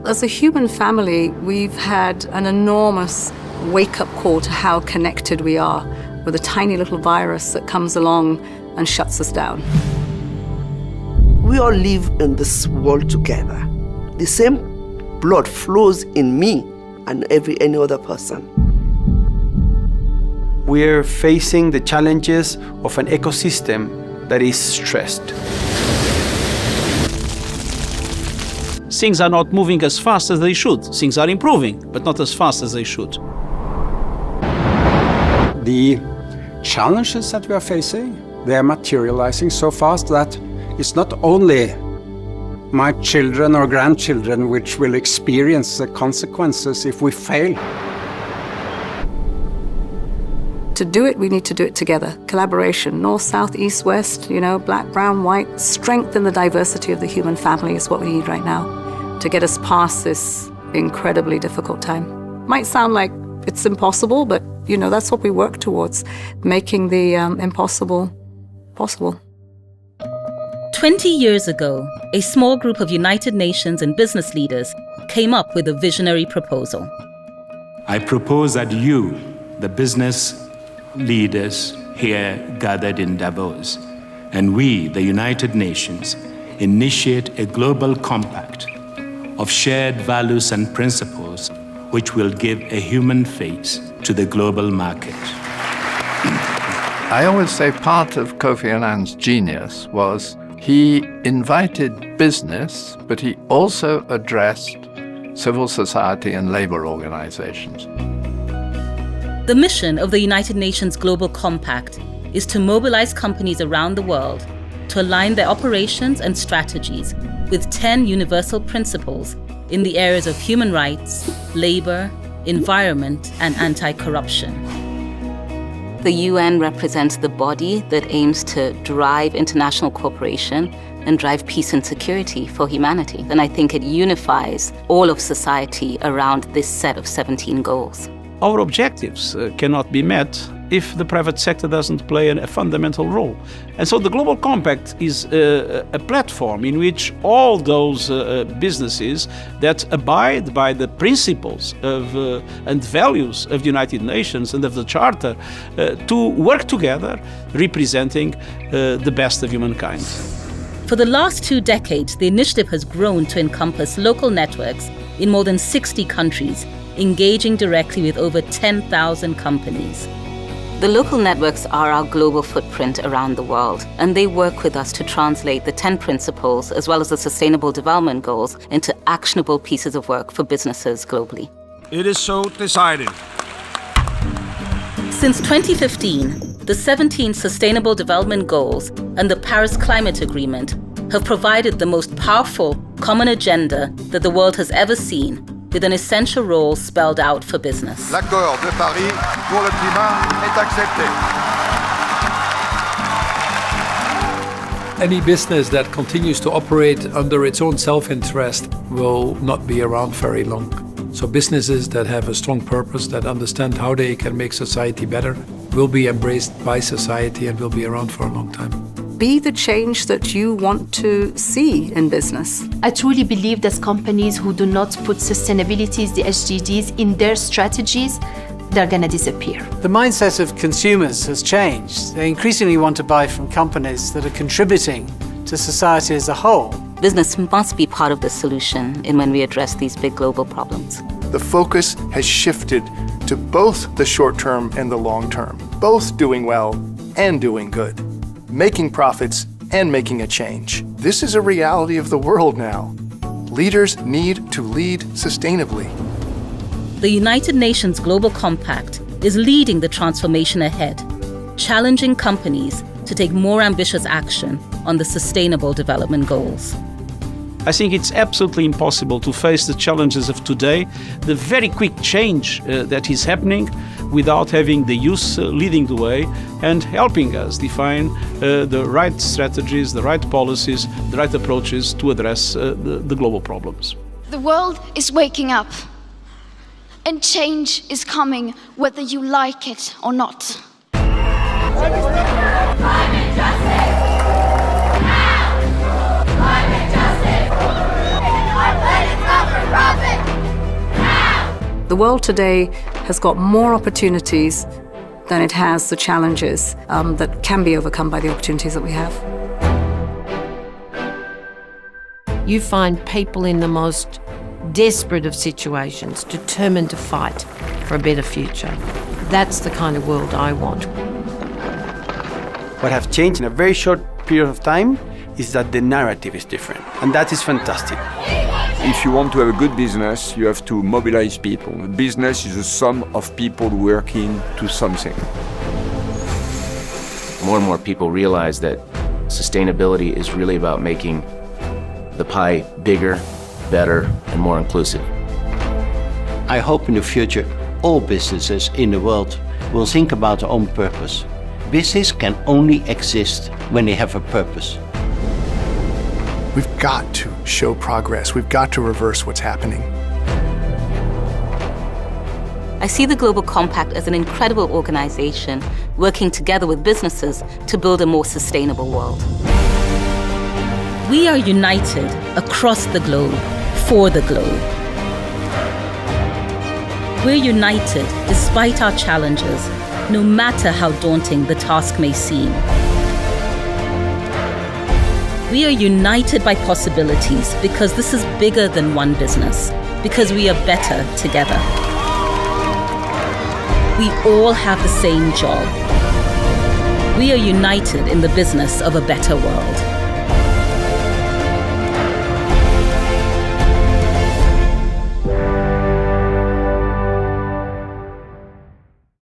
As a human family, we've had an enormous wake-up call to how connected we are with a tiny little virus that comes along and shuts us down. We all live in this world together. The same blood flows in me and any other person. We're facing the challenges of an ecosystem that is stressed. Things are not moving as fast as they should. Things are improving, but not as fast as they should. The challenges that we are facing, they are materializing so fast that it's not only my children or grandchildren which will experience the consequences if we fail. To do it, we need to do it together. Collaboration, north, south, east, west, black, brown, white. Strengthen the diversity of the human family is what we need right now to get us past this incredibly difficult time. Might sound like it's impossible, but that's what we work towards, making the impossible possible. 20 years ago, a small group of United Nations and business leaders came up with a visionary proposal. I propose that you, the business leaders here gathered in Davos, and we, the United Nations, initiate a global compact of shared values and principles which will give a human face to the global market. I always say part of Kofi Annan's genius was he invited business, but he also addressed civil society and labor organizations. The mission of the United Nations Global Compact is to mobilize companies around the world to align their operations and strategies with 10 universal principles in the areas of human rights, labor, environment, and anti-corruption. The UN represents the body that aims to drive international cooperation and drive peace and security for humanity. And I think it unifies all of society around this set of 17 goals. Our objectives cannot be met if the private sector doesn't play a fundamental role. And so the Global Compact is a platform in which all those businesses that abide by the principles of, and values of the United Nations and of the Charter to work together, representing the best of humankind. For the last 2 decades, the initiative has grown to encompass local networks in more than 60 countries, engaging directly with over 10,000 companies. The local networks are our global footprint around the world, and they work with us to translate the 10 principles as well as the Sustainable Development Goals into actionable pieces of work for businesses globally. It is so decided. Since 2015, the 17 Sustainable Development Goals and the Paris Climate Agreement have provided the most powerful common agenda that the world has ever seen, with an essential role spelled out for business. L'accord de Paris pour le climat est accepté. Any business that continues to operate under its own self-interest will not be around very long. So businesses that have a strong purpose, that understand how they can make society better, will be embraced by society and will be around for a long time. Be the change that you want to see in business. I truly believe that companies who do not put sustainability, the SDGs, in their strategies, they're going to disappear. The mindset of consumers has changed. They increasingly want to buy from companies that are contributing to society as a whole. Business must be part of the solution in when we address these big global problems. The focus has shifted to both the short term and the long term, both doing well and doing good, making profits and making a change. This is a reality of the world now. Leaders need to lead sustainably. The United Nations Global Compact is leading the transformation ahead, challenging companies to take more ambitious action on the Sustainable Development Goals. I think it's absolutely impossible to face the challenges of today, the very quick change that is happening, without having the youth leading the way and helping us define the right strategies, the right policies, the right approaches to address the global problems. The world is waking up, and change is coming whether you like it or not. Climate justice! Now! Climate justice! Our planet's not for profit! The world today has got more opportunities than it has the challenges that can be overcome by the opportunities that we have. You find people in the most desperate of situations, determined to fight for a better future. That's the kind of world I want. What has changed in a very short period of time is that the narrative is different, and that is fantastic. If you want to have a good business, you have to mobilize people. A business is a sum of people working to something. More and more people realize that sustainability is really about making the pie bigger, better, and more inclusive. I hope in the future all businesses in the world will think about their own purpose. Business can only exist when they have a purpose. We've got to show progress. We've got to reverse what's happening. I see the Global Compact as an incredible organization working together with businesses to build a more sustainable world. We are united across the globe, for the globe. We're united despite our challenges, no matter how daunting the task may seem. We are united by possibilities because this is bigger than one business, because we are better together. We all have the same job. We are united in the business of a better world.